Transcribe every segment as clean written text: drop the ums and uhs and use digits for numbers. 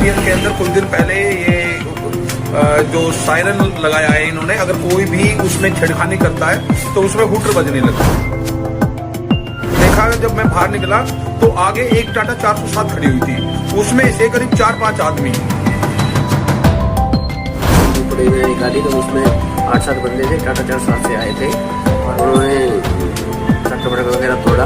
ATM के अंदर कुछ दिन पहले ये जो सायरन लगाया है इन्होंने, अगर कोई भी उसमें छेड़खानी करता है तो उसमें हुटर बजने लगता है। देखा जब मैं बाहर निकला तो आगे एक टाटा 407 खड़ी हुई थी, उसमें से करीब 4-5 आदमी। गाड़ी तो उसमें 8-7 बंदे थे, टाटा 407 से आए थे और उन्होंने शटर वगैरह तोड़ा।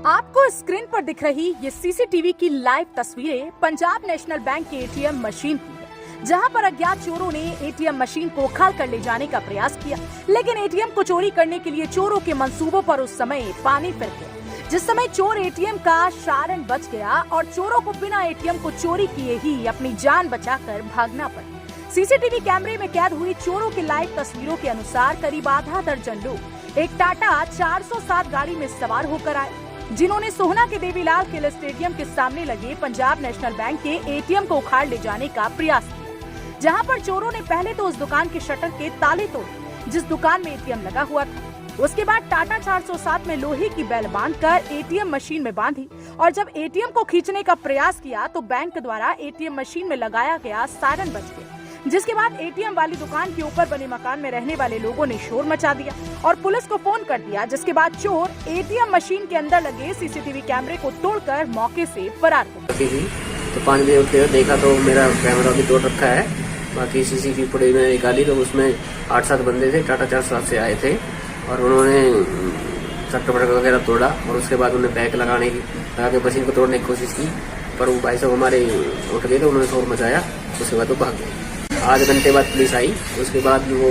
आपको स्क्रीन पर दिख रही ये सीसीटीवी की लाइव तस्वीरें पंजाब नेशनल बैंक के एटीएम मशीन की है, जहां पर अज्ञात चोरों ने एटीएम मशीन को उखाड़ कर ले जाने का प्रयास किया, लेकिन एटीएम को चोरी करने के लिए चोरों के मंसूबों पर उस समय पानी फिर गया। जिस समय चोर एटीएम का सायरन बच गया और चोरों को बिना एटीएम को चोरी किए ही अपनी जान बचाकर भागना पड़ा। सीसीटीवी कैमरे में कैद हुई चोरों की लाइव तस्वीरों के अनुसार करीब आधा दर्जन लोग एक टाटा 407 गाड़ी में सवार होकर आए, जिन्होंने सोहना के देवीलाल किले स्टेडियम के सामने लगे पंजाब नेशनल बैंक के एटीएम को उखाड़ ले जाने का प्रयास किया, जहां पर चोरों ने पहले तो उस दुकान के शटर के ताले तोड़े जिस दुकान में एटीएम लगा हुआ था। उसके बाद टाटा 407 में लोहे की बेल बांधकर एटीएम मशीन में बांधी और जब एटीएम को खींचने का प्रयास किया तो बैंक द्वारा एटीएम मशीन में लगाया गया सायरन बज गया, जिसके बाद एटीएम वाली दुकान के ऊपर बने मकान में रहने वाले लोगों ने शोर मचा दिया और पुलिस को फोन कर दिया, जिसके बाद चोर एटीएम मशीन के अंदर लगे सीसीटीवी कैमरे को तोड़कर मौके से फरार हो गए। तो 5 बजे उठे देखा तो मेरा कैमरा भी तोड़ रखा है, बाकी सीसीटीवी फुटेज में निकाली तो उसमें 8-7 बंदे थे, टाटा 407 से आए थे और उन्होंने शटर वगैरह तोड़ा और उसके बाद उन्हें पैक लगा के मशीन को तोड़ने की कोशिश की, पर वो भाई साहब हमारे उठ गए तो उन्होंने शोर मचाया, उसके बाद वो भाग गए। आधे घंटे बाद पुलिस आई, उसके बाद वो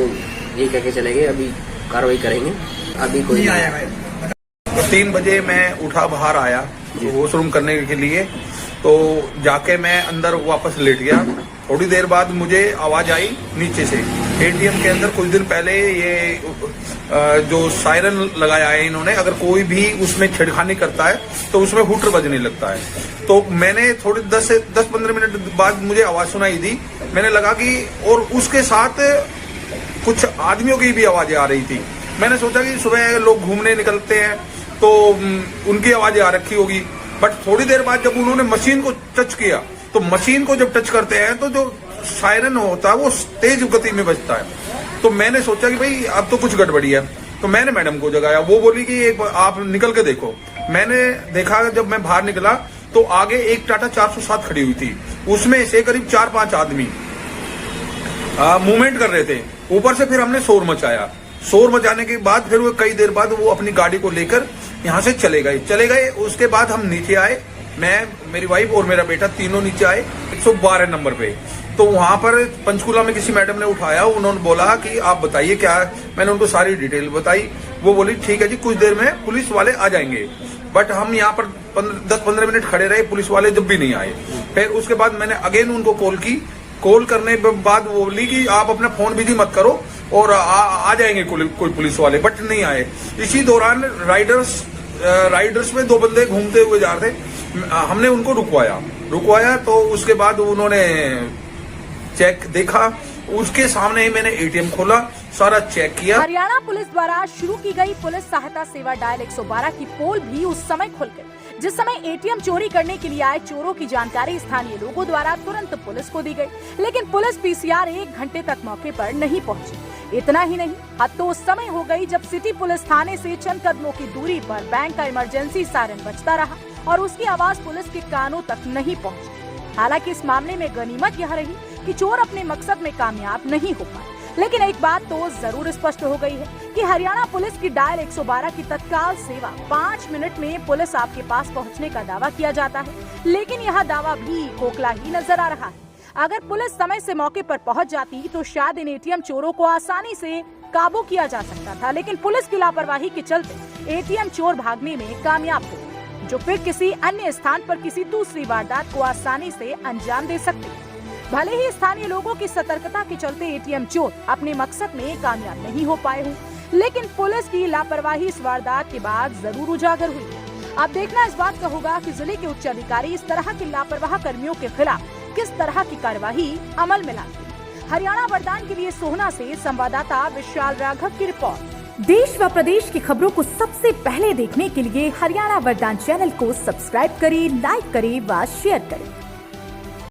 ये कह के चले गए अभी कार्रवाई करेंगे, अभी कोई नहीं आया। 3 बजे मैं उठा, बाहर आया वॉशरूम करने के लिए, तो जाके मैं अंदर वापस लेट गया। थोड़ी देर बाद मुझे आवाज आई नीचे से, एटीएम के अंदर कुछ दिन पहले ये जो सायरन लगाया है इन्होंने, अगर कोई भी उसमें छेड़खानी करता है तो उसमें हुटर बजने लगता है। तो मैंने थोड़ी 10-15 मिनट बाद मुझे आवाज सुनाई दी, मैंने लगा कि और उसके साथ कुछ आदमियों की भी आवाजें आ रही थी। मैंने सोचा कि सुबह लोग घूमने निकलते हैं तो उनकी आवाजें आ रखी होगी, बट थोड़ी देर बाद जब उन्होंने मशीन को टच किया तो मशीन को जब टच करते हैं तो जो सायरन होता है वो तेज गति में बजता है। तो मैंने सोचा कि भाई अब तो कुछ गड़बड़ी है, तो मैंने मैडम को जगाया, वो बोली कि एक आप निकल के देखो। मैंने देखा, जब मैं बाहर निकला तो आगे एक टाटा 407 खड़ी हुई थी, उसमें से करीब 4-5 आदमी मूवमेंट कर रहे थे। ऊपर से फिर हमने शोर मचाया, शोर मचाने के बाद फिर वो कई देर बाद वो अपनी गाड़ी को लेकर यहाँ से चले गए। उसके बाद हम नीचे आए, मैं, मेरी वाइफ और मेरा बेटा तीनों नीचे आए 112 नंबर पे। तो वहां पर पंचकूला में किसी मैडम ने उठाया, उन्होंने बोला कि आप बताइए क्या है। मैंने उनको सारी डिटेल बताई, वो बोली ठीक है जी, कुछ देर में पुलिस वाले आ जाएंगे। बट हम यहाँ पर 10-15 मिनट खड़े रहे, पुलिस वाले जब भी नहीं आए। फिर उसके बाद मैंने अगेन उनको कॉल की, कॉल करने के बाद वो बोली कि आप अपना फोन बिजी मत करो और आ जाएंगे कोई पुलिस वाले, बट नहीं आए। इसी दौरान राइडर्स में 2 बंदे घूमते हुए जा रहे थे, हमने उनको रुकवाया तो उसके बाद उन्होंने चेक देखा, उसके सामने ही मैंने एटीएम खोला, सारा चेक किया। हरियाणा पुलिस द्वारा शुरू की गई पुलिस सहायता सेवा डायल 112 की पोल भी उस समय खुल गई, जिस समय एटीएम चोरी करने के लिए आए चोरों की जानकारी स्थानीय लोगों द्वारा तुरंत पुलिस को दी गई, लेकिन पुलिस पीसीआर 1 घंटे तक मौके पर नहीं पहुंची। इतना ही नहीं, हद तो उस समय हो गई जब सिटी पुलिस थाने से चंद कदमों की दूरी पर बैंक का इमरजेंसी सायरन बजता रहा और उसकी आवाज पुलिस के कानों तक नहीं पहुंची। हालांकि इस मामले में गनीमत यह रही कि चोर अपने मकसद में कामयाब नहीं हो पाए, लेकिन एक बात तो जरूर स्पष्ट हो गई है कि हरियाणा पुलिस की डायल 112 की तत्काल सेवा 5 मिनट में पुलिस आपके पास पहुंचने का दावा किया जाता है, लेकिन यह दावा भी खोखला ही नजर आ रहा है। अगर पुलिस समय से मौके पर पहुंच जाती तो शायद इन एटीएम चोरों को आसानी से काबू किया जा सकता था, लेकिन पुलिस की लापरवाही के चलते एटीएम चोर भागने में कामयाब हो, जो फिर किसी अन्य स्थान पर किसी दूसरी वारदात को आसानी से अंजाम दे सकते। भले ही स्थानीय लोगों की सतर्कता के चलते एटीएम चोर अपने मकसद में कामयाब नहीं हो पाए हों, लेकिन पुलिस की लापरवाही इस वारदात के बाद जरूर उजागर हुई। अब देखना इस बात का होगा कि जिले के उच्च अधिकारी इस तरह के लापरवाह कर्मियों के खिलाफ किस तरह की कार्यवाही अमल में लाते हैं। हरियाणा वरदान के लिए सोहना से संवाददाता विशाल राघव की रिपोर्ट। देश व प्रदेश की खबरों को सबसे पहले देखने के लिए हरियाणा वरदान चैनल को सब्सक्राइब करें, लाइक करें व शेयर करें।